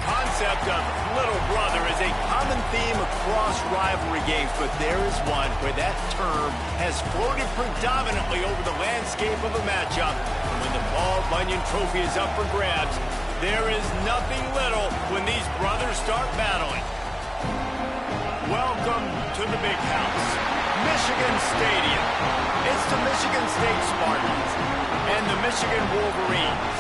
concept of little brother is a common theme across rivalry games, but there is one where that term has floated predominantly over the landscape of a matchup. And when the Paul Bunyan Trophy is up for grabs, there is nothing little when these brothers start battling. Welcome to the big house, Michigan Stadium. It's the Michigan State Spartans and the Michigan Wolverines.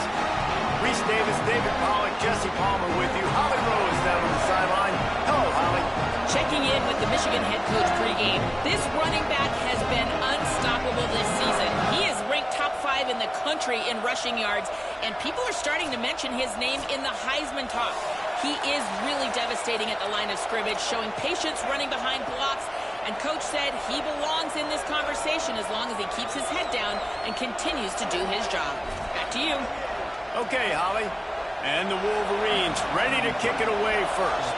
Reese Davis, David Pollack, Jesse Palmer with you. Holly Rose down on the sideline. Hello, Holly. Checking in with the Michigan head coach pregame. This running back has been unstoppable this season. He is ranked top 5 in the country in rushing yards, and people are starting to mention his name in the Heisman talk. He is really devastating at the line of scrimmage, showing patience running behind blocks, and Coach said he belongs in this conversation as long as he keeps his head down and continues to do his job. Back to you. Okay, Holly. And the Wolverines ready to kick it away first.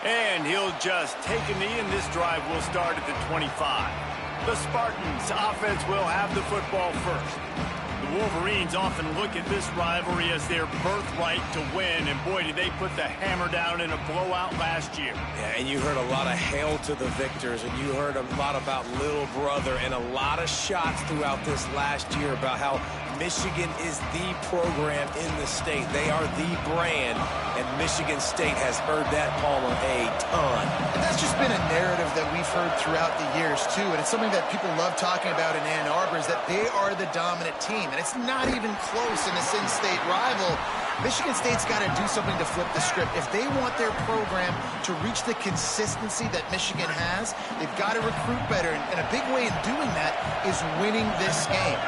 And he'll just take a knee, and this drive will start at the 25. The Spartans offense will have the football first. The Wolverines often look at this rivalry as their birthright to win, and boy, did they put the hammer down in a blowout last year. Yeah, and you heard a lot of hail to the victors, and you heard a lot about little brother, and a lot of shots throughout this last year about how Michigan is the program in the state. They are the brand, and Michigan State has heard that, Palmer, a ton. And that's just been a narrative that we've heard throughout the years, too, and it's something that people love talking about in Ann Arbor is that they are the dominant team, and it's not even close in this in-state rival. Michigan State's got to do something to flip the script. If they want their program to reach the consistency that Michigan has, they've got to recruit better, and a big way in doing that is winning this game.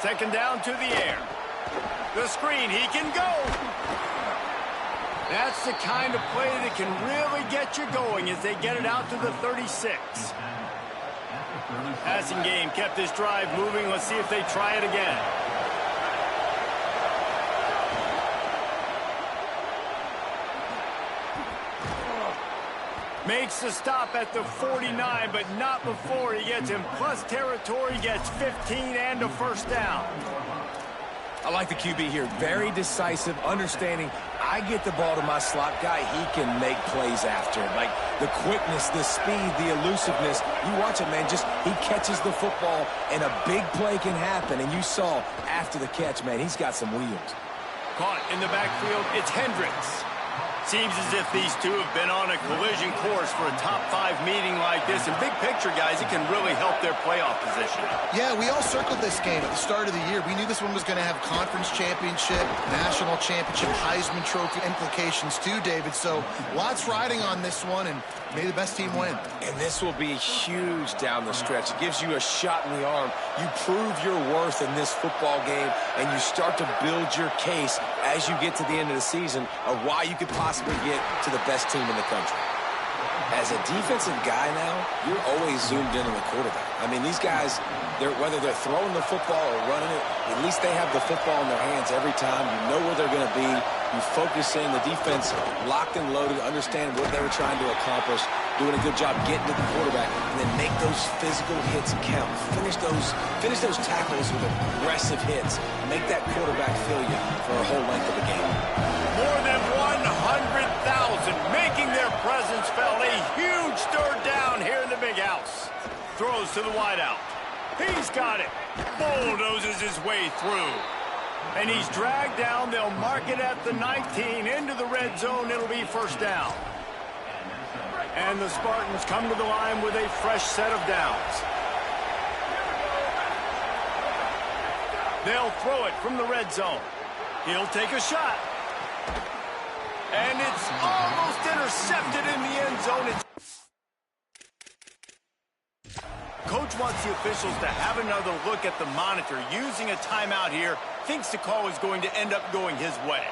Second down to the air. The screen, he can go. That's the kind of play that can really get you going as they get it out to the 36. Passing game kept this drive moving. Let's see if they try it again. Makes the stop at the 49, but not before he gets in plus territory, gets 15 and a first down. I like the QB here. Very decisive, understanding I get the ball to my slot guy, he can make plays after. Like the quickness, the speed, the elusiveness. You watch it, man, just he catches the football and a big play can happen. And you saw after the catch, man, he's got some wheels. Caught in the backfield, it's Hendricks. Seems as if these two have been on a collision course for a top 5 meeting like this. And big picture, guys, it can really help their playoff position. Yeah, we all circled this game at the start of the year. We knew this one was going to have conference championship, national championship, Heisman Trophy implications too, David. So lots riding on this one, and may the best team win. And this will be huge down the stretch. It gives you a shot in the arm. You prove your worth in this football game, and you start to build your case as you get to the end of the season of why you could possibly get to the best team in the country. As a defensive guy now, you're always zoomed in on the quarterback. I mean, these guys, whether they're throwing the football or running it, at least they have the football in their hands every time. You know where they're going to be. You focus in, the defense locked and loaded, understand what they were trying to accomplish, doing a good job getting to the quarterback, and then make those physical hits count. Finish those tackles with aggressive hits. Make that quarterback feel you for a whole length of the game. More than 100,000 making their presence felt. A huge third down here in the big house. Throws to the wideout. He's got it. Bulldozes his way through. And he's dragged down. They'll mark it at the 19. Into the red zone. It'll be first down. And the Spartans come to the line with a fresh set of downs. They'll throw it from the red zone. He'll take a shot. And it's almost intercepted in the end zone. Coach wants the officials to have another look at the monitor. Using a timeout here, thinks the call is going to end up going his way.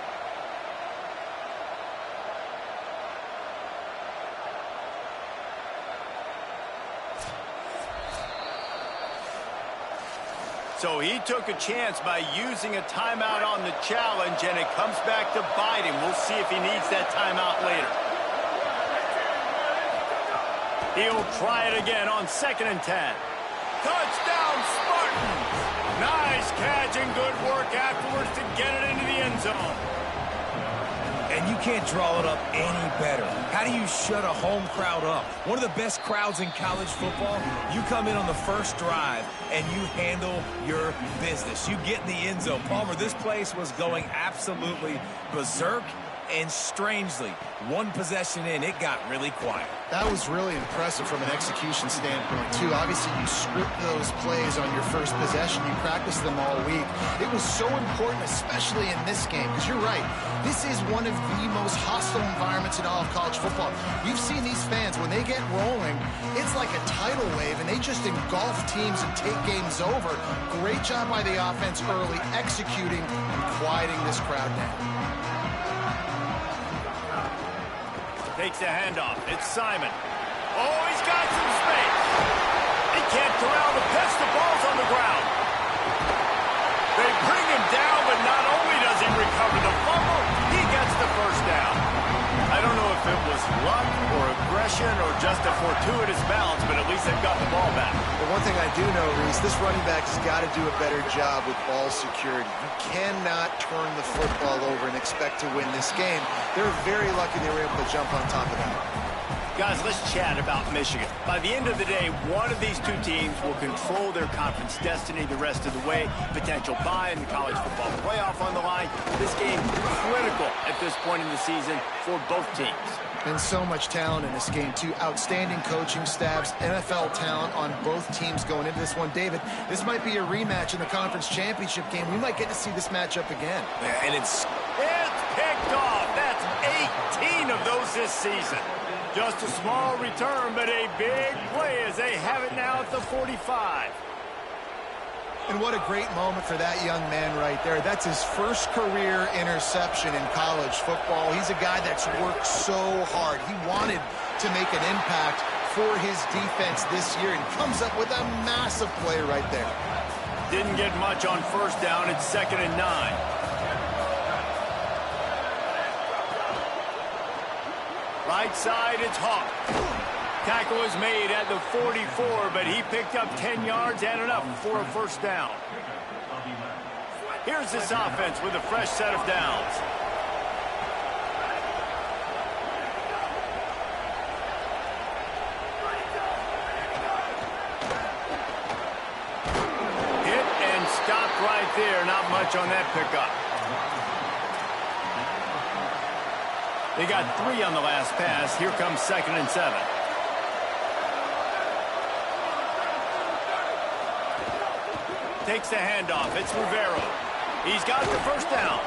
So he took a chance by using a timeout on the challenge, and it comes back to bite him. We'll see if he needs that timeout later. He'll try it again on 2nd and 10. Touchdown, Spartans! Nice catch and good work afterwards to get it into the end zone. And you can't draw it up any better. How do you shut a home crowd up? One of the best crowds in college football. You come in on the first drive and you handle your business. You get in the end zone. Palmer, this place was going absolutely berserk. And strangely, one possession in, it got really quiet. That was really impressive from an execution standpoint, too. Obviously, you script those plays on your first possession. You practice them all week. It was so important, especially in this game, because you're right. This is one of the most hostile environments in all of college football. You've seen these fans, when they get rolling, it's like a tidal wave, and they just engulf teams and take games over. Great job by the offense early, executing and quieting this crowd down. Takes the handoff. It's Simon. Oh, he's got some space. He can't corral the pitch. The ball's on the ground. They bring him down, but not only does he recover the fumble, he gets the first down. I don't know if it was luck or aggression or just a fortuitous bounce, but at least they've got the ball back. But one thing I do know, Reese, this running back has got to do a better job with ball security. You cannot turn the football over and expect to win this game. They're very lucky they were able to jump on top of that. Guys, let's chat about Michigan. By the end of the day, one of these two teams will control their conference destiny the rest of the way. Potential bye in the college football playoff on the line. This game critical at this point in the season for both teams. And so much talent in this game, too. Outstanding coaching staffs, NFL talent on both teams going into this one. David, this might be a rematch in the conference championship game. We might get to see this matchup again. Yeah, and it's picked off. That's 18 of those this season. Just a small return, but a big play as they have it now at the 45. And what a great moment for that young man right there. That's his first career interception in college football. He's a guy that's worked so hard. He wanted to make an impact for his defense this year and comes up with a massive play right there. Didn't get much on first down. It's 2nd and 9. Right side, it's Hawk. Tackle is made at the 44, but he picked up 10 yards and enough for a first down. Here's this offense with a fresh set of downs. Hit and stopped right there. Not much on that pickup. They got 3 on the last pass. Here comes 2nd and 7. Takes the handoff. It's Rivero. He's got the first down.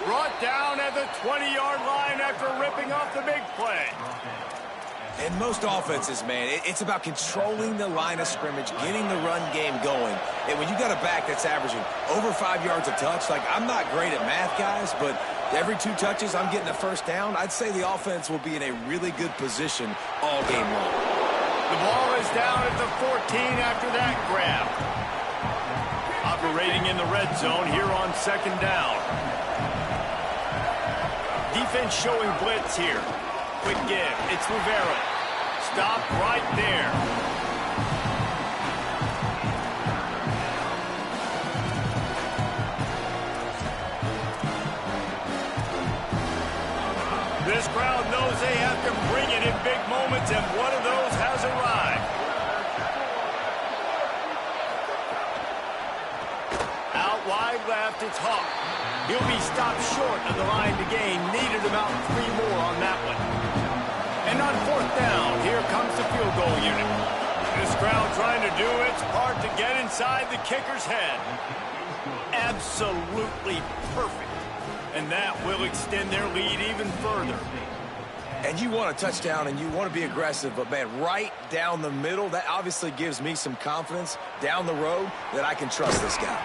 Brought down at the 20-yard line after ripping off the big play. And most offenses, man, it's about controlling the line of scrimmage, getting the run game going. And when you got a back that's averaging over 5 yards a touch, like, I'm not great at math, guys, but every 2 touches I'm getting a first down, I'd say the offense will be in a really good position all game long. The ball is down at the 14 after that grab. Operating in the red zone here on 2nd down. Defense showing blitz here. Quick give. It's Rivero. Stop right there. This crowd knows they have to bring it in big moments, and one of those has arrived. Out wide left, it's Hawk. He'll be stopped short of the line to gain. Needed about 3 more on that one. And on 4th down, here comes the field goal unit. This crowd trying to do its part to get inside the kicker's head. Absolutely perfect. And that will extend their lead even further. And you want a touchdown and you want to be aggressive, but, man, right down the middle, that obviously gives me some confidence down the road that I can trust this guy.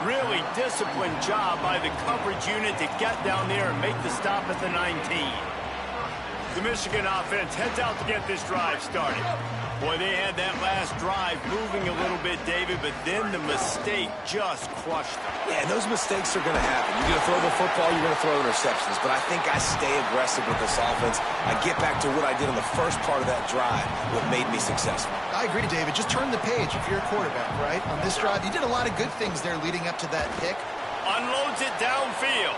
Really disciplined job by the coverage unit to get down there and make the stop at the 19. The Michigan offense heads out to get this drive started. Boy, they had that last drive moving a little bit, David, but then the mistake just crushed them. Yeah, and those mistakes are going to happen. You're going to throw the football, you're going to throw interceptions. But I think I stay aggressive with this offense. I get back to what I did on the first part of that drive, what made me successful. I agree, David. Just turn the page if you're a quarterback, right? On this drive, you did a lot of good things there leading up to that pick. Unloads it downfield.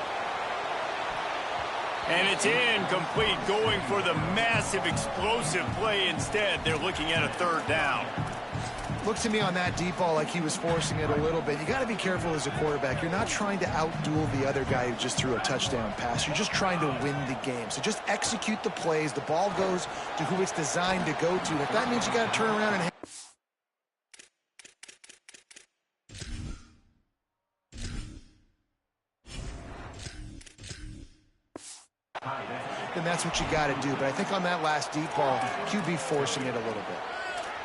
And it's incomplete, going for the massive explosive play instead. They're looking at a third down. Looked to me on that deep ball like he was forcing it a little bit. You got to be careful as a quarterback. You're not trying to outduel the other guy who just threw a touchdown pass. You're just trying to win the game. So just execute the plays. The ball goes to who it's designed to go to. If that means you got to turn around and then that's what you got to do. But I think on that last deep ball, QB forcing it a little bit.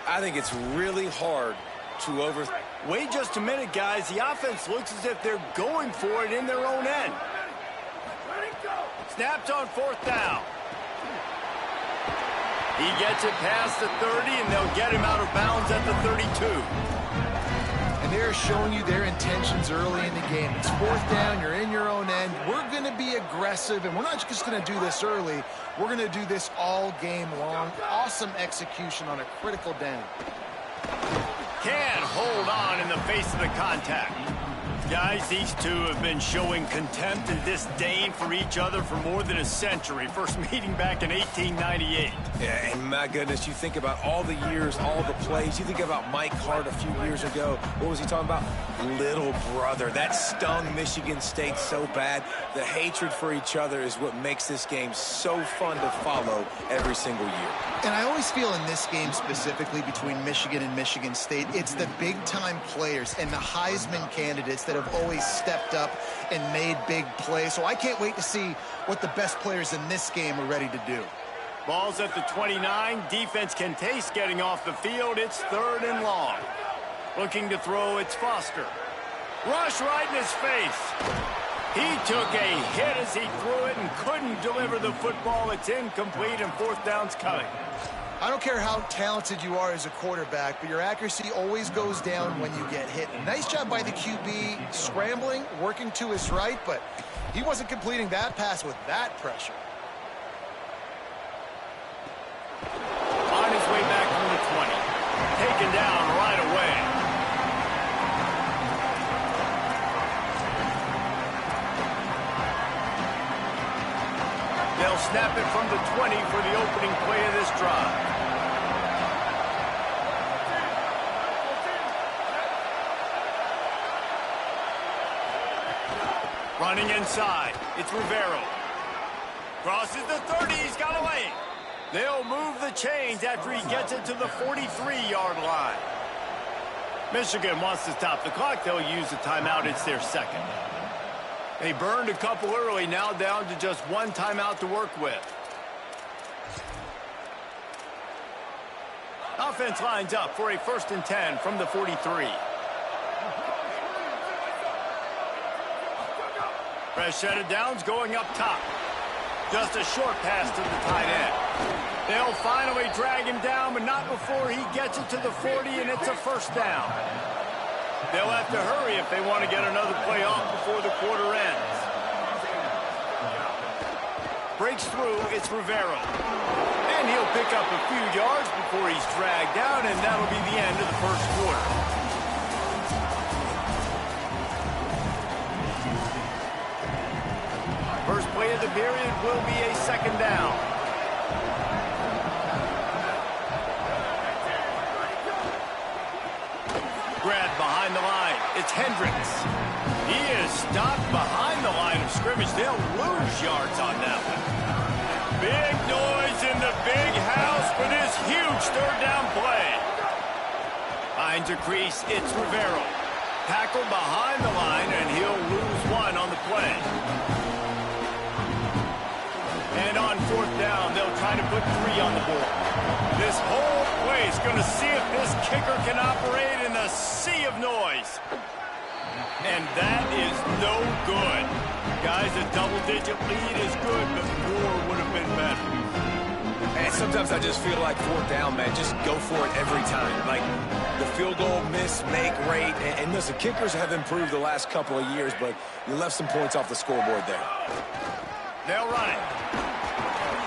I think it's really hard to Wait just a minute, guys. The offense looks as if they're going for it in their own end. Snapped on fourth down. He gets it past the 30, and they'll get him out of bounds at the 32. And they're showing you their intentions early in the game. It's fourth down, you're in your own end. We're going to be aggressive, and we're not just going to do this early. We're going to do this all game long. Awesome execution on a critical down. Can hold on in the face of the contact. Guys, these two have been showing contempt and disdain for each other for more than a century. First meeting back in 1898. Yeah, and my goodness, you think about all the years, all the plays. You think about Mike Hart a few years ago. What was he talking about? Little brother. That stung Michigan State so bad. The hatred for each other is what makes this game so fun to follow every single year. And I always feel in this game specifically between Michigan and Michigan State, it's the big-time players and the Heisman candidates that have always stepped up and made big plays. So I can't wait to see what the best players in this game are ready to do. Ball's at the 29. Defense can taste getting off the field. It's third and long. Looking to throw, it's Foster. Rush right in his face. He took a hit as he threw it and couldn't deliver the football. It's incomplete, and fourth down's coming. I don't care how talented you are as a quarterback, but your accuracy always goes down when you get hit. Nice job by the QB scrambling, working to his right, but he wasn't completing that pass with that pressure. On his way back from the 20. Taken down right away. They'll snap it from the 20 for the opening play of this drive. Running inside. It's Rivero. Crosses the 30. He's got away. They'll move the chains after he gets it to the 43-yard line. Michigan wants to stop the clock. They'll use the timeout. It's their second. They burned a couple early, now down to just one timeout to work with. Offense lines up for a 1st and 10 from the 43. Fresh set of downs going up top. Just a short pass to the tight end. They'll finally drag him down, but not before he gets it to the 40, and it's a 1st down. They'll have to hurry if they want to get another play off before the quarter ends. Breaks through, it's Rivero. And he'll pick up a few yards before he's dragged down, and that'll be the end of the first quarter. First play of the period will be a 2nd down. Grabbed behind the line. It's Hendricks. He is stopped behind the line of scrimmage. They'll lose yards on that one. Big noise in the big house for this huge 3rd down play. Finds a crease. It's Rivero. Tackled behind the line, and he'll lose one on the play. And on 4th down, they'll try to put 3 on the board. This whole play is going to see if this kicker can operate in the sea of noise. And that is no good. Guys, a double-digit lead is good, but more would have been better. sometimes I just feel like fourth down, man. Just go for it every time. Like the field goal, miss, make, rate. And listen, kickers have improved the last couple of years, but you left some points off the scoreboard there. They'll run it.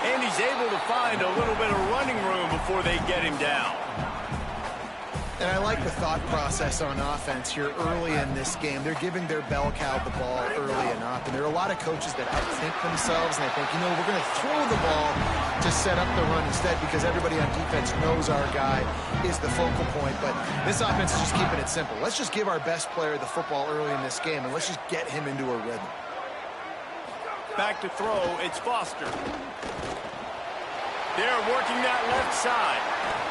And he's able to find a little bit of running room before they get him down. And I like the thought process on offense here early in this game. They're giving their bell cow the ball early enough. And there are a lot of coaches that outthink themselves, and they think, you know, we're going to throw the ball to set up the run instead because everybody on defense knows our guy is the focal point. But this offense is just keeping it simple. Let's just give our best player the football early in this game, and let's just get him into a rhythm. Back to throw, it's Foster. They're working that left side.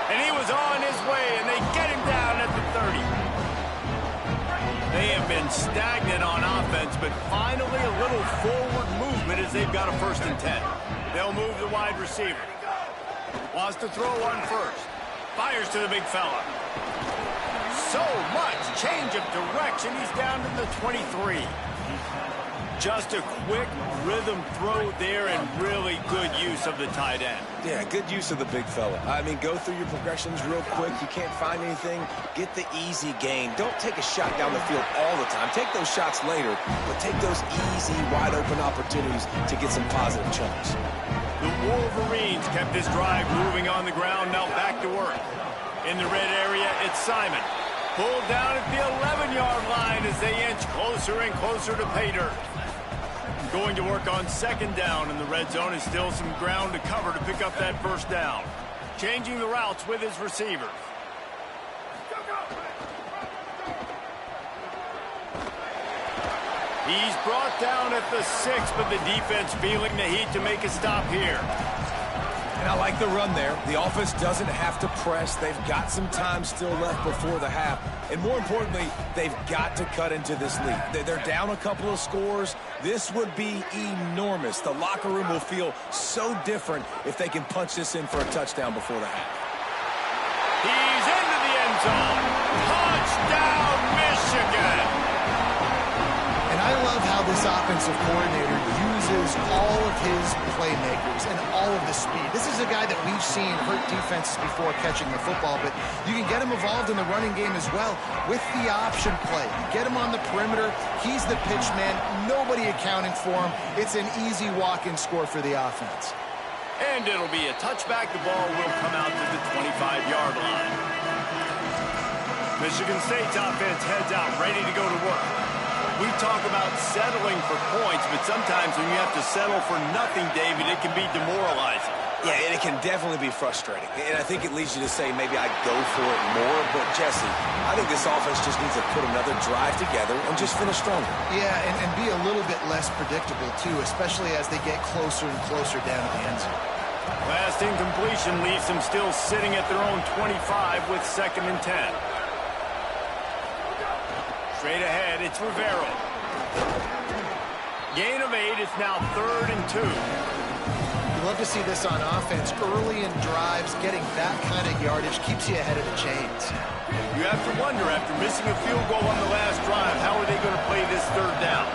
And he was on his way, and they get him down at the 30. They have been stagnant on offense, but finally a little forward movement as they've got a 1st and 10. They'll move the wide receiver. Wants to throw one first. Fires to the big fella. So much change of direction. He's down to the 23. Just a quick rhythm throw there and really good use of the tight end. Yeah, good use of the big fella. I mean, go through your progressions real quick. You can't find anything. Get the easy gain. Don't take a shot down the field all the time. Take those shots later, but take those easy, wide-open opportunities to get some positive chunks. The Wolverines kept this drive moving on the ground. Now back to work. In the red area, it's Simon. Pulled down at the 11-yard line as they inch closer and closer to pay dirt. Going to work on 2nd down, and the red zone is still some ground to cover to pick up that 1st down. Changing the routes with his receiver. He's brought down at the 6, but the defense feeling the heat to make a stop here. And I like the run there. The offense doesn't have to press. They've got some time still left before the half. And more importantly, they've got to cut into this lead. They're down a couple of scores. This would be enormous. The locker room will feel so different if they can punch this in for a touchdown before the half. He's into the end zone. Touchdown, Michigan! And I love how this offensive coordinator uses all of his playmakers and all of the speed. This is a guy that we've seen hurt defenses before catching the football, but you can get him involved in the running game as well with the option play. Get him on the perimeter. He's the pitch man. Nobody accounting for him. It's an easy walk-in score for the offense. And it'll be a touchback. The ball will come out to the 25-yard line. Michigan State's offense heads out, ready to go to work. We talk about settling for points, but sometimes when you have to settle for nothing, David, it can be demoralizing. Yeah, and it can definitely be frustrating. And I think it leads you to say maybe I'd go for it more. But, Jesse, I think this offense just needs to put another drive together and just finish stronger. Yeah, and be a little bit less predictable, too, especially as they get closer and closer down to the end zone. Last incompletion leaves them still sitting at their own 25 with 2nd and 10. Straight ahead, it's Rivero. Gain of 8, it's now 3rd and 2. You love to see this on offense. Early in drives, getting that kind of yardage keeps you ahead of the chains. You have to wonder, after missing a field goal on the last drive, how are they going to play this 3rd down?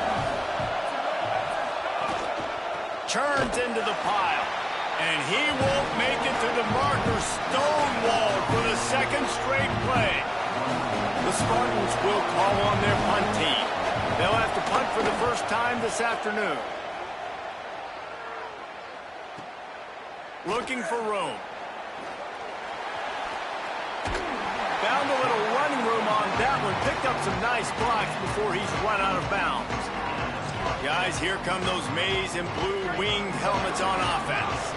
Turns into the pile. And he won't make it to the marker. Stonewalled for the 2nd straight play. The Spartans will call on their punt team. They'll have to punt for the first time this afternoon. Looking for room. Found a little running room on that one. Picked up some nice blocks before he's run out of bounds. Guys, here come those maize and blue winged helmets on offense.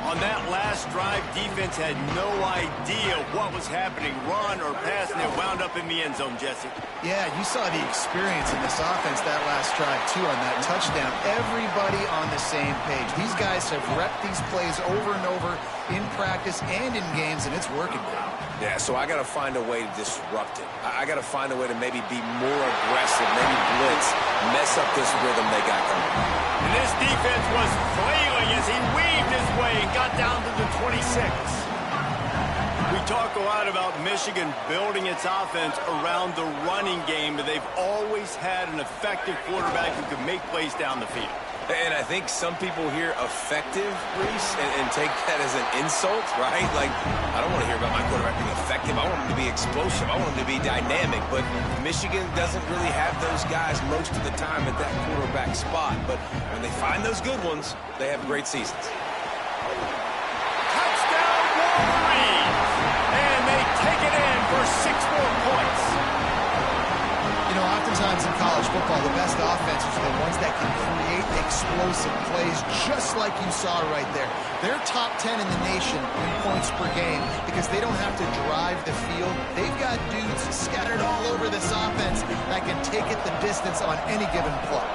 On that last drive, defense had no idea what was happening, run or pass, and it wound up in the end zone, Jesse. Yeah, you saw the experience in this offense that last drive, too, on that touchdown. Everybody on the same page. These guys have repped these plays over and over in practice and in games, and it's working now. Yeah, so I got to find a way to disrupt it. I got to find a way to maybe be more aggressive, maybe blitz, mess up this rhythm they got going. And this defense was flailing as he weaved his way and got down to the 26. We talk a lot about Michigan building its offense around the running game, but they've always had an effective quarterback who can make plays down the field. And I think some people hear effective, Reese, and take that as an insult, right? Like, I don't want to hear about my quarterback being effective. I want him to be explosive. I want him to be dynamic. But Michigan doesn't really have those guys most of the time at that quarterback spot. But when they find those good ones, they have great seasons. Touchdown, Wolverines! And they take it in for 6 more points. You know, oftentimes in college football, the best offenses are the ones that can create explosive plays, just like you saw right there. They're top 10 in the nation in points per game because they don't have to drive the field. They've got dudes scattered all over this offense that can take it the distance on any given play.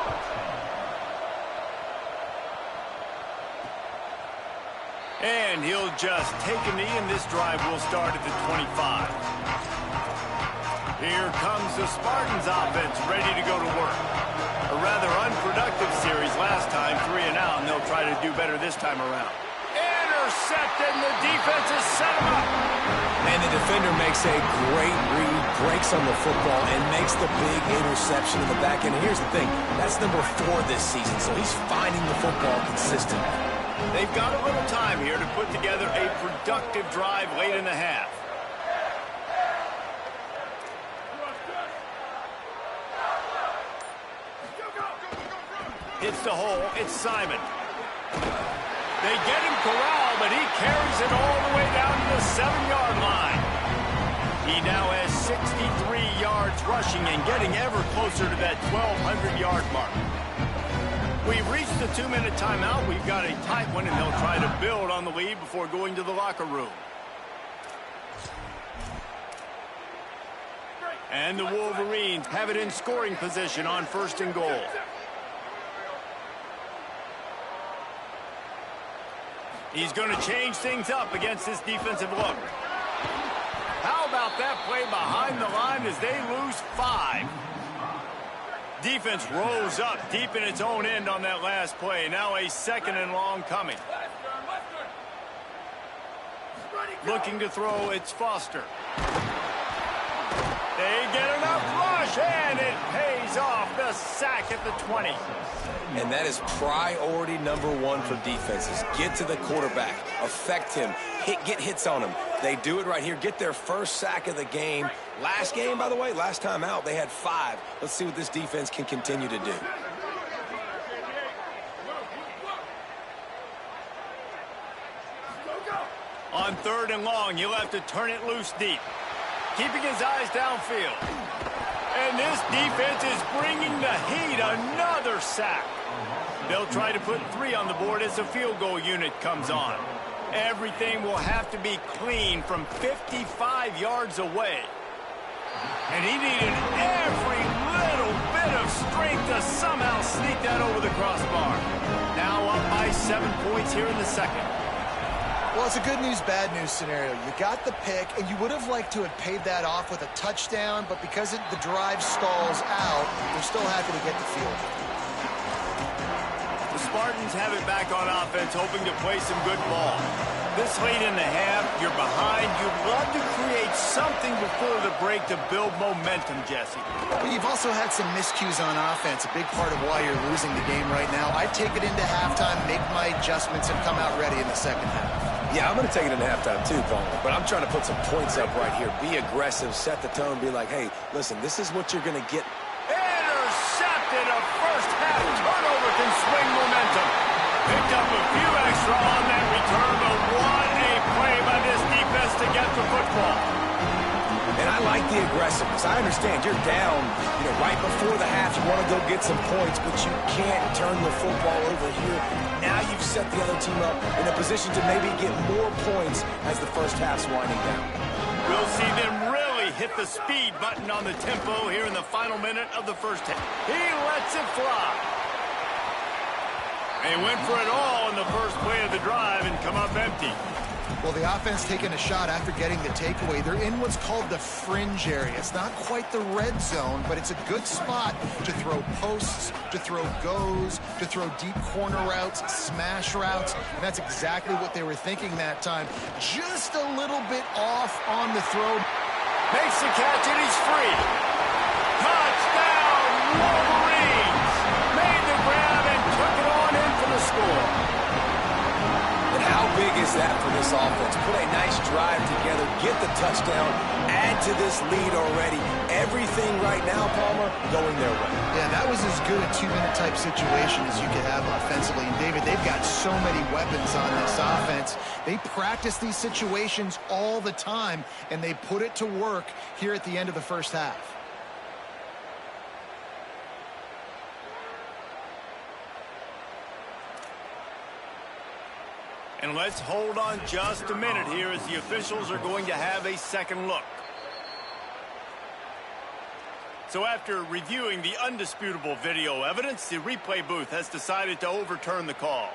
And he'll just take a knee, and this drive will start at the 25. Here comes the Spartans offense ready to go to work. A rather unproductive series last time, 3 and out, and they'll try to do better this time around. Intercepted, and the defense has set him up. And the defender makes a great read, breaks on the football, and makes the big interception in the back end. And here's the thing, that's number 4 this season, so he's finding the football consistently. They've got a little time here to put together a productive drive late in the half. Hits the hole. It's Simon. They get him corralled, but he carries it all the way down to the 7-yard line. He now has 63 yards rushing and getting ever closer to that 1,200-yard mark. We've reached the 2-minute timeout. We've got a tight one, and they'll try to build on the lead before going to the locker room. And the Wolverines have it in scoring position on 1st and goal. He's going to change things up against this defensive look. How about that play behind the line as they lose 5? Defense rose up deep in its own end on that last play. Now a 2nd and long coming. Looking to throw, it's Foster. They get enough rush, and it pays off. The sack at the 20. And that is priority number 1 for defenses. Get to the quarterback, affect him, get hits on him. They do it right here. Get their first sack of the game. Last game, by the way, last time out, they had 5. Let's see what this defense can continue to do. On 3rd and long, you'll have to turn it loose deep. Keeping his eyes downfield. And this defense is bringing the heat. Another sack. They'll try to put 3 on the board as the field goal unit comes on. Everything will have to be clean from 55 yards away. And he needed every little bit of strength to somehow sneak that over the crossbar. Now up by 7 points here in the 2nd. Well, it's a good news, bad news scenario. You got the pick, and you would have liked to have paid that off with a touchdown, but because the drive stalls out, they're still happy to get the field. The Spartans have it back on offense, hoping to play some good ball. This late in the half, you're behind. You'd love to create something before the break to build momentum, Jesse. But you've also had some miscues on offense, a big part of why you're losing the game right now. I'd take it into halftime, make my adjustments, and come out ready in the 2nd half. Yeah, I'm going to take it into halftime too, Paul. But I'm trying to put some points up right here. Be aggressive, set the tone, be like, hey, listen, this is what you're going to get. Intercepted. A first-half turnover can swing momentum. Picked up a few extra on that return, but what a play by this defense to get the football. And I like the aggressiveness. I understand you're down, right before the half. You want to go get some points, but you can't turn the football over here. Now you've set the other team up in a position to maybe get more points as the first half's winding down. We'll see them really hit the speed button on the tempo here in the final minute of the first half. He lets it fly. They went for it all in the first play of the drive and come up empty. Well, the offense taking a shot after getting the takeaway. They're in what's called the fringe area. It's not quite the red zone, but it's a good spot to throw posts, to throw goes, to throw deep corner routes, smash routes, and that's exactly what they were thinking that time. Just a little bit off on the throw. Makes the catch, and he's free. Touchdown, Wolverines! Made the grab and took it on big is that for this offense? Put a nice drive together, get the touchdown, add to this lead already. Everything right now, Palmer, going their way. Yeah, that was as good a two-minute type situation as you could have offensively. And, David, they've got so many weapons on this offense. They practice these situations all the time, and they put it to work here at the end of the first half. And let's hold on just a minute here as the officials are going to have a second look. So after reviewing the undisputable video evidence, the replay booth has decided to overturn the call.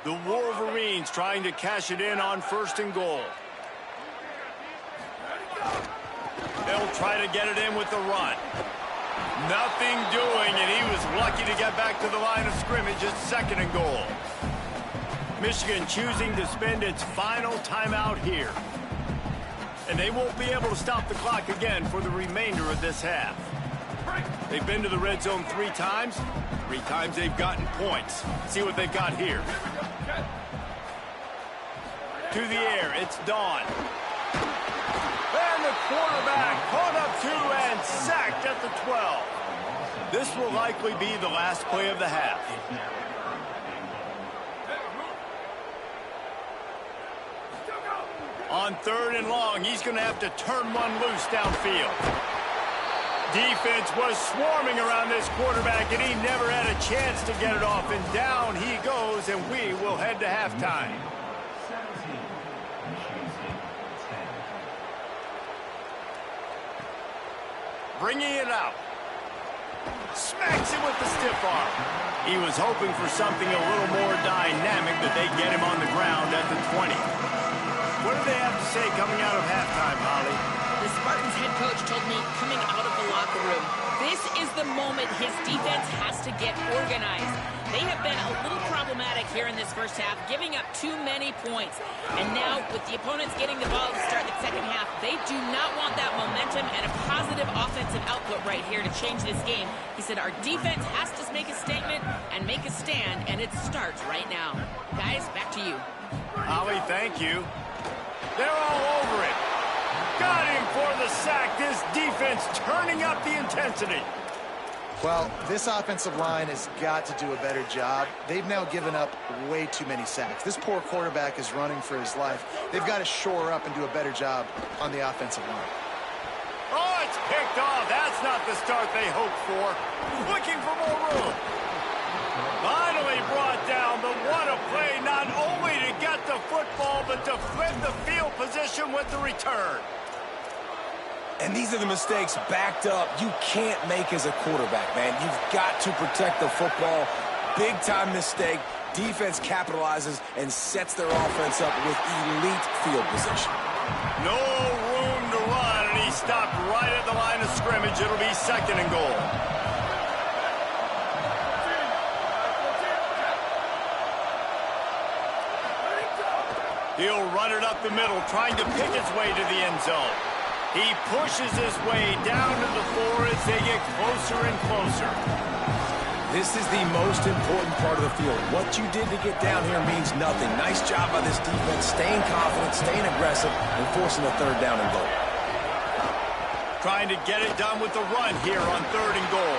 The Wolverines trying to cash it in on 1st and goal. They'll try to get it in with the run. Nothing doing, and he was lucky to get back to the line of scrimmage at 2nd and goal. Michigan choosing to spend its final timeout here. And they won't be able to stop the clock again for the remainder of this half. They've been to the red zone 3 times. 3 times they've gotten points. See what they've got here. To the air, it's Dawn. And the quarterback caught up to and sacked at the 12. This will likely be the last play of the half. On 3rd and long, he's going to have to turn one loose downfield. Defense was swarming around this quarterback, and he never had a chance to get it off. And down he goes, and we will head to halftime. Bringing it out. Smacks it with the stiff arm. He was hoping for something a little more dynamic, but they get him on the ground at the 20. What do they have to say coming out of halftime, Holly? The Spartans head coach told me coming out of the locker room, this is the moment his defense has to get organized. They have been a little problematic here in this first half, giving up too many points. And now, with the opponents getting the ball to start the second half, they do not want that momentum and a positive offensive output right here to change this game. He said our defense has to make a statement and make a stand, and it starts right now. Guys, back to you. Holly, thank you. They're all over it. Got him for the sack. This defense turning up the intensity. Well, this offensive line has got to do a better job. They've now given up way too many sacks. This poor quarterback is running for his life. They've got to shore up and do a better job on the offensive line. Oh, it's picked off. That's not the start they hoped for. Looking for more room. Finally brought down, but what a play, not only to get the football, but to flip the field position with the return. And these are the mistakes backed up you can't make as a quarterback, man. You've got to protect the football. Big-time mistake. Defense capitalizes and sets their offense up with elite field position. No room to run, and he stopped right at the line of scrimmage. It'll be 2nd and goal. He'll run it up the middle, trying to pick his way to the end zone. He pushes his way down to the 4 as they get closer and closer. This is the most important part of the field. What you did to get down here means nothing. Nice job by this defense, staying confident, staying aggressive, and forcing a 3rd down and goal. Trying to get it done with the run here on 3rd and goal.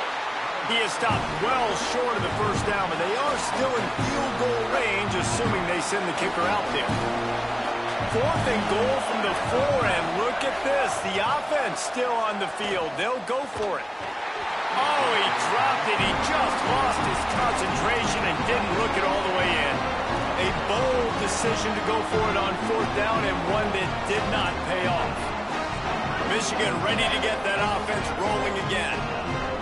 He has stopped well short of the 1st down, but they are still in field goal range, assuming they send the kicker out there. 4th and goal from the 4, and look at this. The offense still on the field. They'll go for it. Oh, he dropped it. He just lost his concentration and didn't look it all the way in. A bold decision to go for it on 4th down, and one that did not pay off. Michigan ready to get that offense rolling again.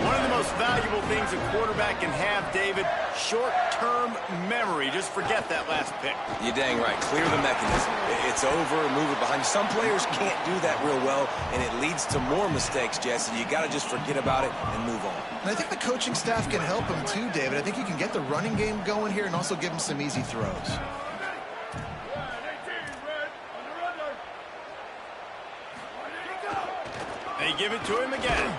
One of the most valuable things a quarterback can have, David, short-term memory. Just forget that last pick. You're dang right. Clear the mechanism. It's over, move it behind you. Some players can't do that real well, and it leads to more mistakes, Jesse. You got to just forget about it and move on. And I think the coaching staff can help him too, David. I think you can get the running game going here and also give him some easy throws. They give it to him again.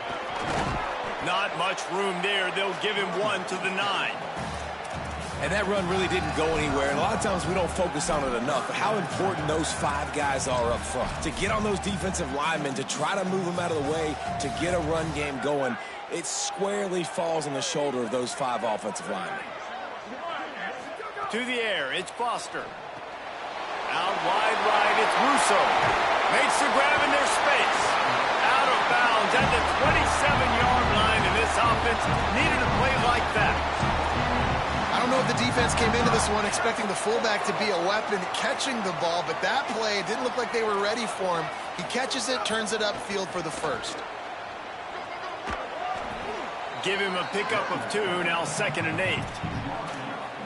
Not much room there. They'll give him one to the 9. And that run really didn't go anywhere. And a lot of times we don't focus on it enough. But how important those 5 guys are up front. To get on those defensive linemen, to try to move them out of the way, to get a run game going, it squarely falls on the shoulder of those 5 offensive linemen. To the air, it's Foster. Out wide right, it's Russo. Makes the grab in their space. Out of bounds at the 27-yard line, and this offense needed a play like that. I don't know if the defense came into this one expecting the fullback to be a weapon catching the ball, but that play, it didn't look like they were ready for him. He catches it, turns it upfield for the first. Give him a pickup of 2, now 2nd and 8.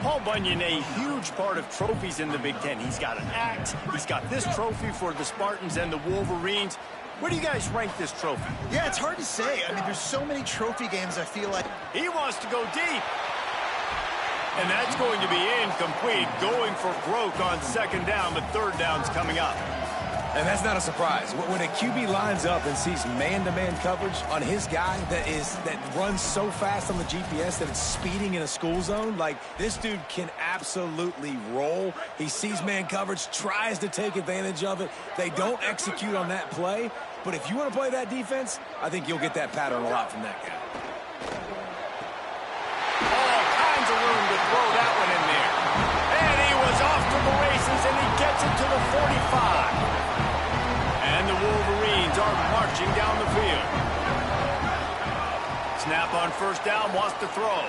Paul Bunyan, a huge part of trophies in the Big Ten. He's got an axe. He's got this trophy for the Spartans and the Wolverines. Where do you guys rank this trophy? Yeah, it's hard to say. I mean, there's so many trophy games, I feel like. He wants to go deep. And that's going to be incomplete. Going for broke on 2nd down, but 3rd down's coming up. And that's not a surprise. When a QB lines up and sees man-to-man coverage on his guy that runs so fast on the GPS that it's speeding in a school zone, like this dude can absolutely roll. He sees man coverage, tries to take advantage of it. They don't execute on that play. But if you want to play that defense, I think you'll get that pattern a lot from that guy. All kinds of room to throw that one in there. And he was off to the races, and he gets it to the 45. And the Wolverines are marching down the field. Snap on 1st down, wants to throw.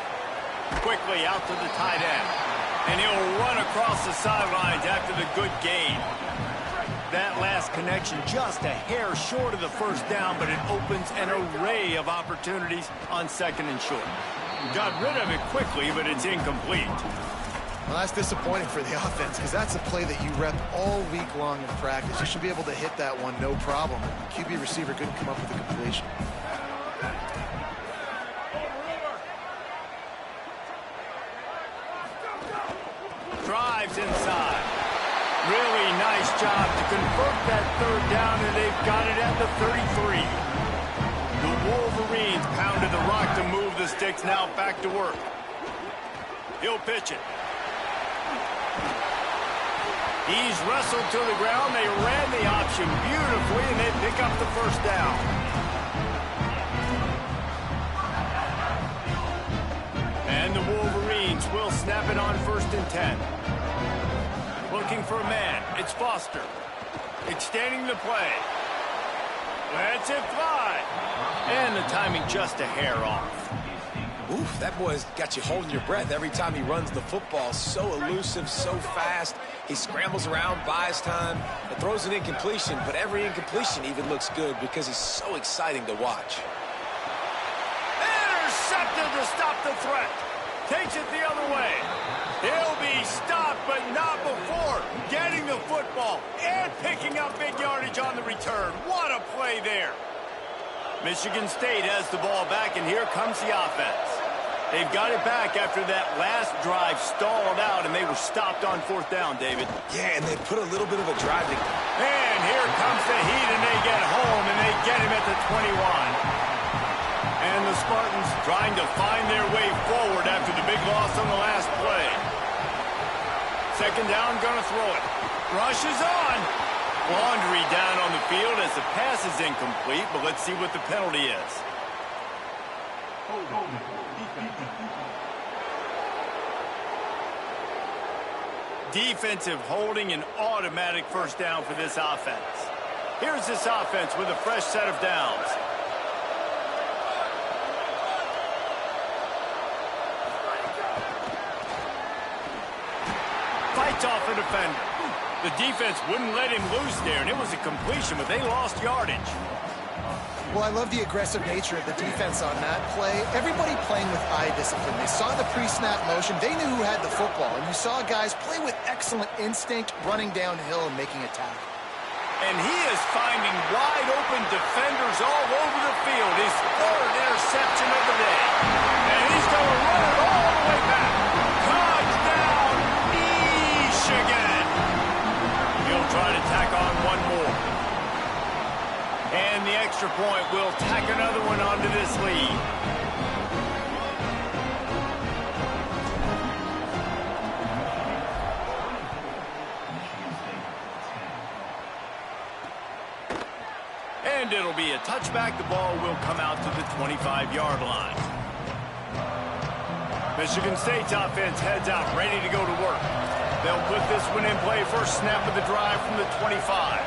Quickly out to the tight end. And he'll run across the sidelines after the good gain. That last connection just a hair short of the 1st down, but it opens an array of opportunities on 2nd and short. Got rid of it quickly, but it's incomplete. Well, that's disappointing for the offense because that's a play that you rep all week long in practice. You should be able to hit that one no problem. The QB receiver couldn't come up with a completion. Drives inside. Really nice job to convert that 3rd down, and they've got it at the 33. The Wolverines pounded the rock to move the sticks, now back to work. He'll pitch it. He's wrestled to the ground. They ran the option beautifully, and they pick up the 1st down. And the Wolverines will snap it on 1st and 10. Looking for a man. It's Foster. Extending the play. Lets it fly. And the timing just a hair off. Oof, that boy's got you holding your breath every time he runs the football. So elusive, so fast. He scrambles around, buys time, and throws an incompletion. But every incompletion even looks good because he's so exciting to watch. Intercepted to stop the threat. Takes it the other way. He'll be stopped, but not before getting the football and picking up big yardage on the return. What a play there. Michigan State has the ball back, and here comes the offense. They've got it back after that last drive stalled out, and they were stopped on 4th down, David. Yeah, and they put a little bit of a drive to... And here comes the heat, and they get home, and they get him at the 21. And the Spartans trying to find their way forward after the big loss on the last play. 2nd down, gonna throw it. Rush is on. Laundry down on the field as the pass is incomplete, but let's see what the penalty is. Defensive holding an automatic first down for this offense. Here's this offense with a fresh set of downs. Fights off a defender. The defense wouldn't let him loose there, and it was a completion, but they lost yardage. Well, I love the aggressive nature of the defense on that play. Everybody playing with eye discipline. They saw the pre-snap motion. They knew who had the football. And you saw guys play with excellent instinct, running downhill and making a tackle. And he is finding wide-open defenders all over the field. His third interception of the day. And he's going to run it all the way back. Touchdown, Michigan. He'll try to tack on one more. And the extra point will tack another one onto this lead. And it'll be a touchback. The ball will come out to the 25-yard line. Michigan State's offense heads out, ready to go to work. They'll put this one in play first snap of the drive from the 25.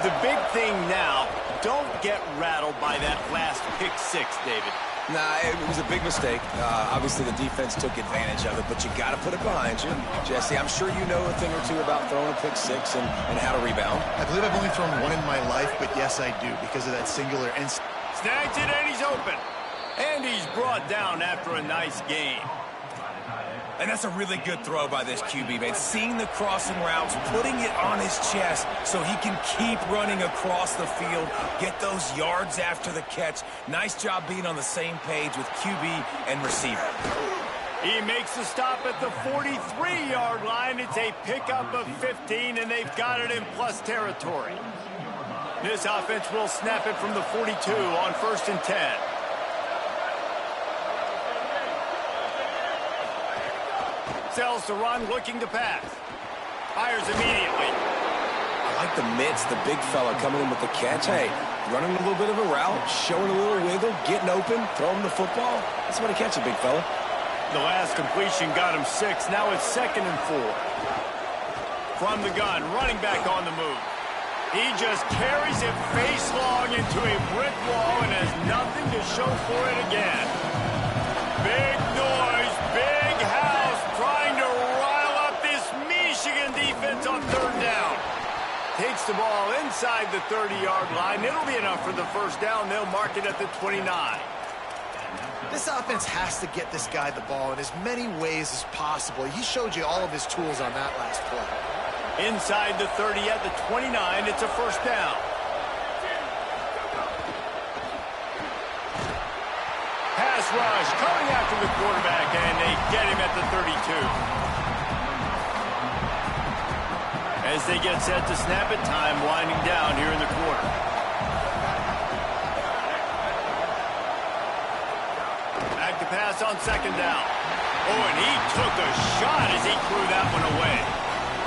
The big thing now, don't get rattled by that last pick six, David. Nah, it was a big mistake. Obviously, the defense took advantage of it, but you got to put it behind you. Jesse, I'm sure you know a thing or two about throwing a pick six and how to rebound. I believe I've only thrown one in my life, but yes, I do, because of that singular instinct. Snags it, and he's open. And he's brought down after a nice game. And that's a really good throw by this QB, man. Seeing the crossing routes, putting it on his chest so he can keep running across the field, get those yards after the catch. Nice job being on the same page with QB and receiver. He makes the stop at the 43-yard line. It's a pickup of 15, and they've got it in plus territory. This offense will snap it from the 42 on 1st and 10. Sells to run, looking to pass. Fires immediately. I like the mitts, the big fella coming in with the catch. Hey, running a little bit of a route, showing a little wiggle, getting open, throwing the football. That's what a catch, a big fella. The last completion got him 6. Now it's 2nd and 4. From the gun, running back on the move. He just carries it face long into a brick wall and has nothing to show for it again. Big noise, big house, trying to rile up this Michigan defense on 3rd down. Takes the ball inside the 30-yard line. It'll be enough for the first down. They'll mark it at the 29. This offense has to get this guy the ball in as many ways as possible. He showed you all of his tools on that last play. Inside the 30 at the 29, it's a first down. Pass rush coming after the quarterback, and they get him at the 32. As they get set to snap it, time winding down here in the quarter. Back to pass on 2nd down. Oh, and he took a shot as he threw that one away.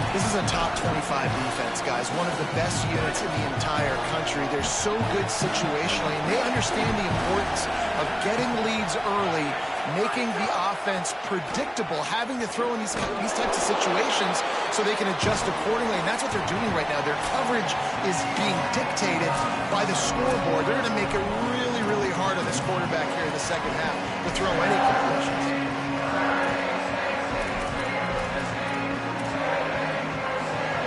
This is a top 25 defense, guys. One of the best units in the entire country. They're so good situationally, and they understand the importance of getting leads early, making the offense predictable, having to throw in these types of situations so they can adjust accordingly, and that's what they're doing right now. Their coverage is being dictated by the scoreboard. They're going to make it really, really hard on this quarterback here in the second half to throw any completions.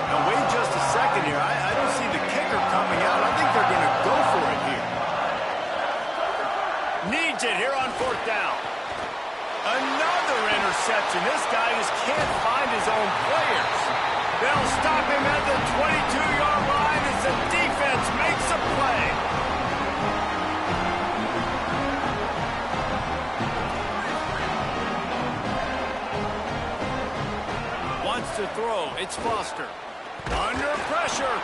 Now, wait just a second here. I don't see the kicker coming out. I think they're going to go for it here. Needs it here on 4th down. Another interception. This guy just can't find his own players. They'll stop him at the 22-yard line as the defense makes a play. Wants to throw. It's Foster. Under pressure.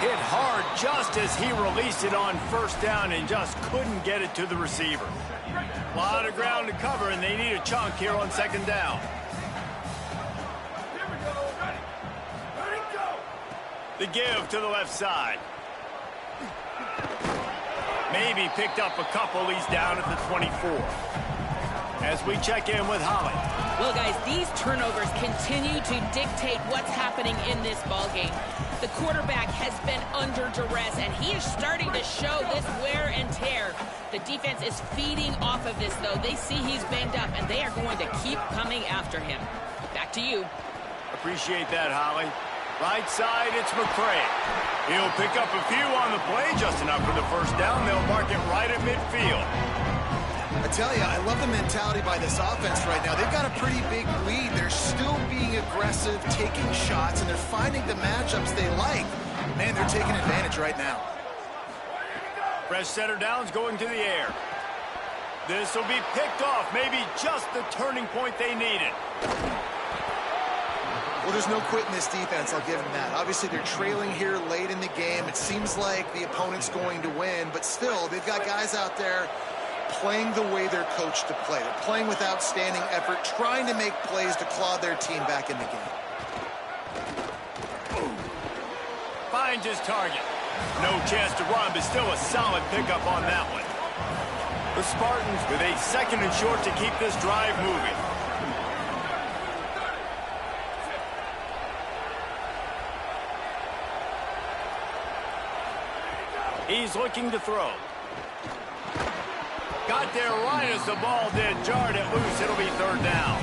Hit hard just as he released it on 1st down and just couldn't get it to the receiver. A lot of ground to cover, and they need a chunk here on 2nd down. The give to the left side. Maybe picked up a couple. He's down at the 24. As we check in with Holly. Well, guys, these turnovers continue to dictate what's happening in this ballgame. The quarterback has been under duress, and he is starting to show this wear and tear. The defense is feeding off of this, though. They see he's banged up, and they are going to keep coming after him. Back to you. Appreciate that, Holly. Right side, it's McCray. He'll pick up a few on the play, just enough for the first down. They'll mark it right at midfield. I tell you, I love the mentality by this offense right now. They've got a pretty big lead. They're still being aggressive, taking shots, and they're finding the matchups they like. Man, they're taking advantage right now. Fresh center downs going to the air. This will be picked off. Maybe just the turning point they needed. Well, there's no quit in this defense, I'll give them that. Obviously, they're trailing here late in the game. It seems like the opponent's going to win, but still, they've got guys out there playing the way they're coached to play. They're playing with outstanding effort, trying to make plays to claw their team back in the game. Finds his target. No chance to run, but still a solid pickup on that one. The Spartans with a 2nd and short to keep this drive moving. He's looking to throw. Got there right as the ball did. Jarred it loose. It'll be 3rd down.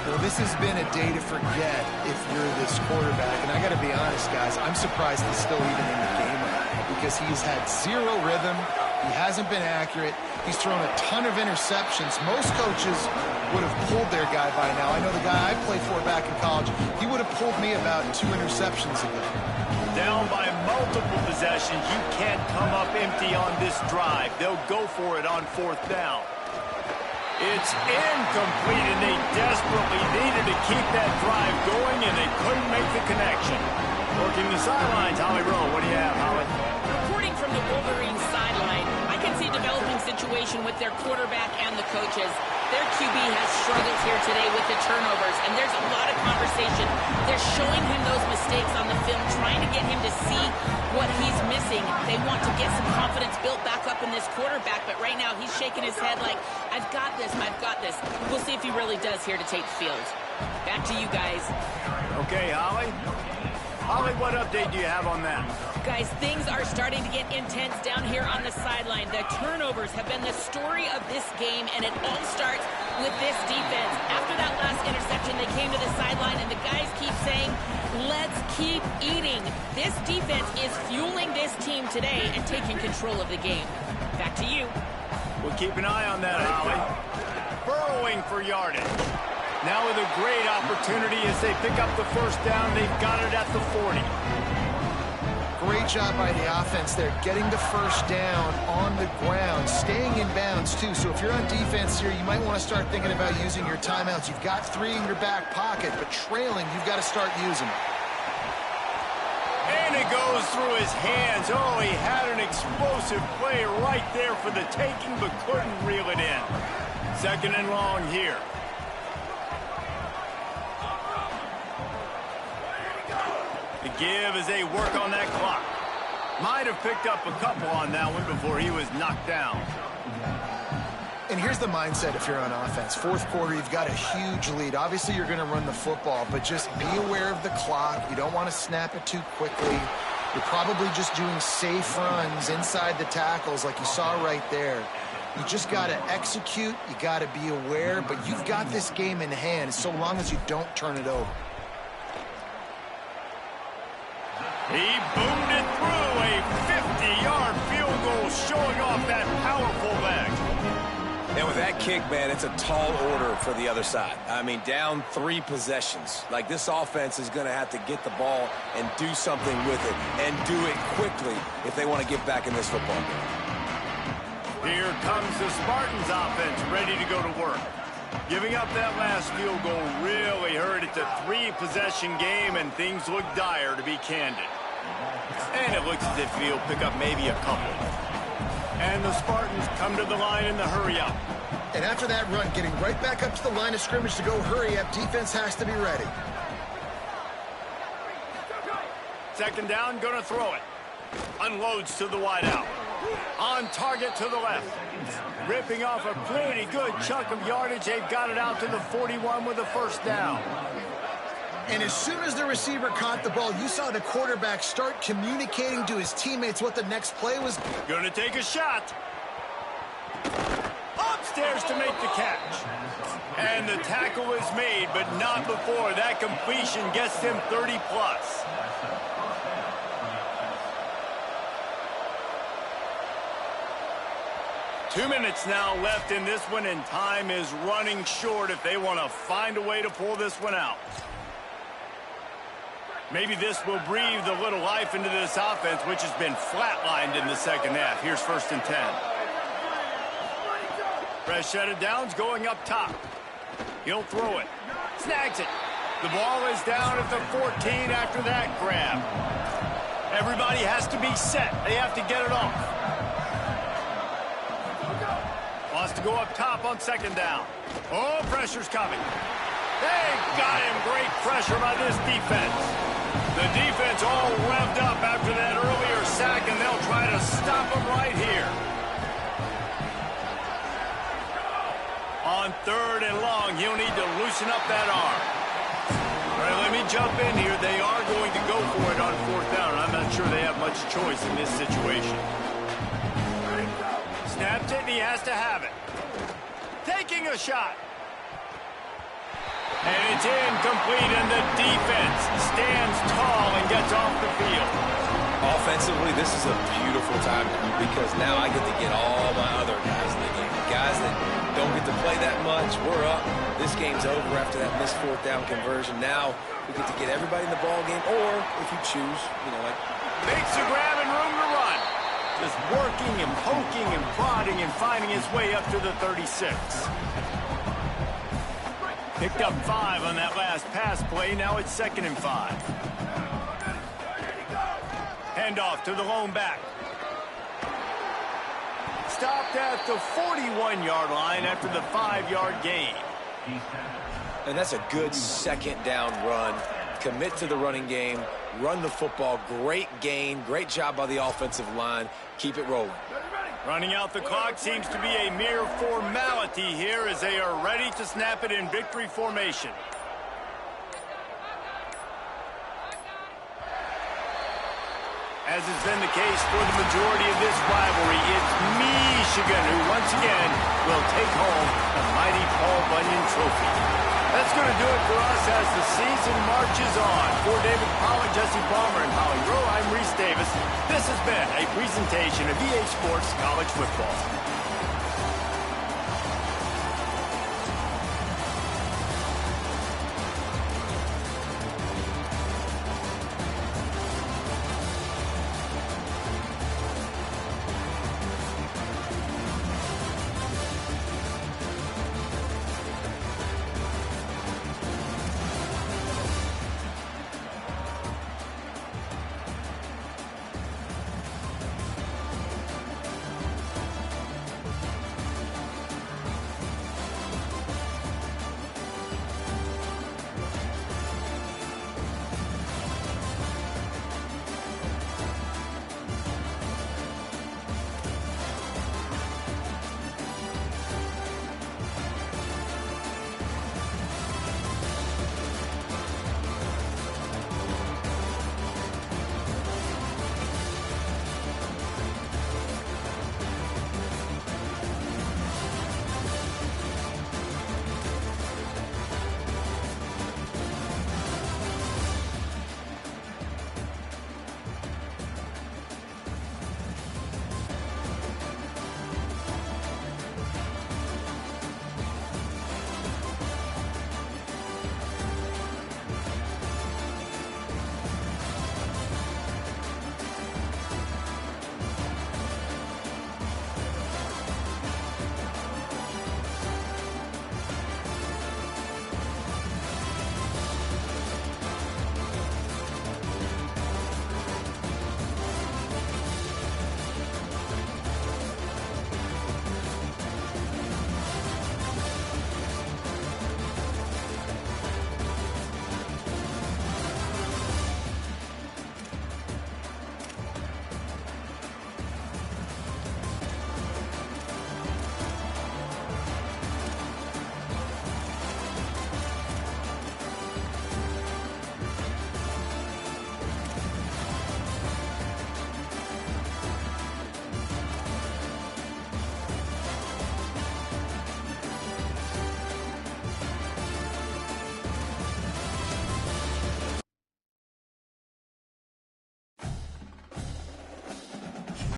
Well, this has been a day to forget if you're this quarterback. And I got to be honest, guys, I'm surprised he's still even in the game right now because he's had zero rhythm. He hasn't been accurate. He's thrown a ton of interceptions. Most coaches would have pulled their guy by now. I know the guy I played for back in college, he would have pulled me about 2 interceptions ago. Down by multiple possessions. You can't come up empty on this drive. They'll go for it on 4th down. It's incomplete, and they desperately needed to keep that drive going, and they couldn't make the connection. Working the sidelines, Holly Rowe. What do you have, Holly? Reporting from the Wolverines sideline, I can see a developing situation with their quarterback and the coaches. Their QB has struggled here today with the turnovers, and there's a lot of conversation. They're showing him those mistakes on the film, trying to get him to see what he's missing. They want to get some confidence built back up in this quarterback, but right now he's shaking his head like, I've got this, I've got this. We'll see if he really does here to take the field. Back to you guys. Okay, Holly. Holly, what update do you have on that? Guys, things are starting to get intense down here on the sideline. The turnovers have been the story of this game, and it all starts with this defense. After that last interception, they came to the sideline, and the guys keep saying, let's keep eating. This defense is fueling this team today and taking control of the game. Back to you. We'll keep an eye on that, Holly. Burrowing for yardage. Now with a great opportunity as they pick up the 1st down. They've got it at the 40. Great job by the offense there, getting the 1st down on the ground, staying in bounds, too. So if you're on defense here, you might want to start thinking about using your timeouts. You've got 3 in your back pocket, but trailing, you've got to start using them. And it goes through his hands. Oh, he had an explosive play right there for the taking, but couldn't reel it in. 2nd and long here. The give as they work on that clock. Might have picked up a couple on that one before he was knocked down. And here's the mindset if you're on offense. 4th quarter, you've got a huge lead. Obviously, you're going to run the football, but just be aware of the clock. You don't want to snap it too quickly. You're probably just doing safe runs inside the tackles like you saw right there. You just got to execute. You got to be aware, but you've got this game in hand so long as you don't turn it over. He boomed it through a 50-yard field goal, showing off that powerful leg. And with that kick, man, it's a tall order for the other side. I mean, down 3 possessions. Like, this offense is going to have to get the ball and do something with it, and do it quickly if they want to get back in this football game. Here comes the Spartans offense, ready to go to work. Giving up that last field goal really hurt. It's a 3-possession game, and things look dire, to be candid. And it looks as if he'll pick up maybe a couple. And the Spartans come to the line in the hurry-up. And after that run, getting right back up to the line of scrimmage to go hurry-up, defense has to be ready. 2nd down, gonna throw it. Unloads to the wideout. On on target to the left. Ripping off a pretty good chunk of yardage. They've got it out to the 41 with a first down. And as soon as the receiver caught the ball, you saw the quarterback start communicating to his teammates what the next play was. Gonna take a shot. Upstairs to make the catch. And the tackle is made, but not before that completion gets them 30 plus. Two minutes now left in this one, and time is running short if they want to find a way to pull this one out. Maybe this will breathe a little life into this offense, which has been flatlined in the second half. Here's 1st and 10. Fresh set of downs going up top. He'll throw it. Snags it. The ball is down at the 14 after that grab. Everybody has to be set. They have to get it off. Wants to go up top on 2nd down. Oh, pressure's coming. They got him. Great pressure by this defense. The defense all revved up after that earlier sack, and they'll try to stop him right here. On 3rd and long, he'll need to loosen up that arm. All right, let me jump in here. They are going to go for it on 4th down. I'm not sure they have much choice in this situation. Snaps it, and he has to have it. Taking a shot. And it's incomplete, and the defense stands tall and gets off the field. Offensively, this is a beautiful time because now I get to get all my other guys in the game. The guys that don't get to play that much, we're up. This game's over after that missed 4th down conversion. Now we get to get everybody in the ball game, or if you choose, like... Makes a grab and room to run. Just working and poking and prodding and finding his way up to the 36. Picked up 5 on that last pass play. Now it's 2nd and 5. Handoff to the lone back. Stopped at the 41-yard line after the 5-yard gain. And that's a good 2nd down run. Commit to the running game. Run the football. Great gain. Great job by the offensive line. Keep it rolling. Running out the clock seems to be a mere formality here as they are ready to snap it in victory formation. As has been the case for the majority of this rivalry, it's Michigan who once again will take home the mighty Paul Bunyan Trophy. That's going to do it for us as the season marches on. For David Pollock, Jesse Palmer, and Holly Rowe, I'm Reese Davis. This has been a presentation of EA Sports College Football.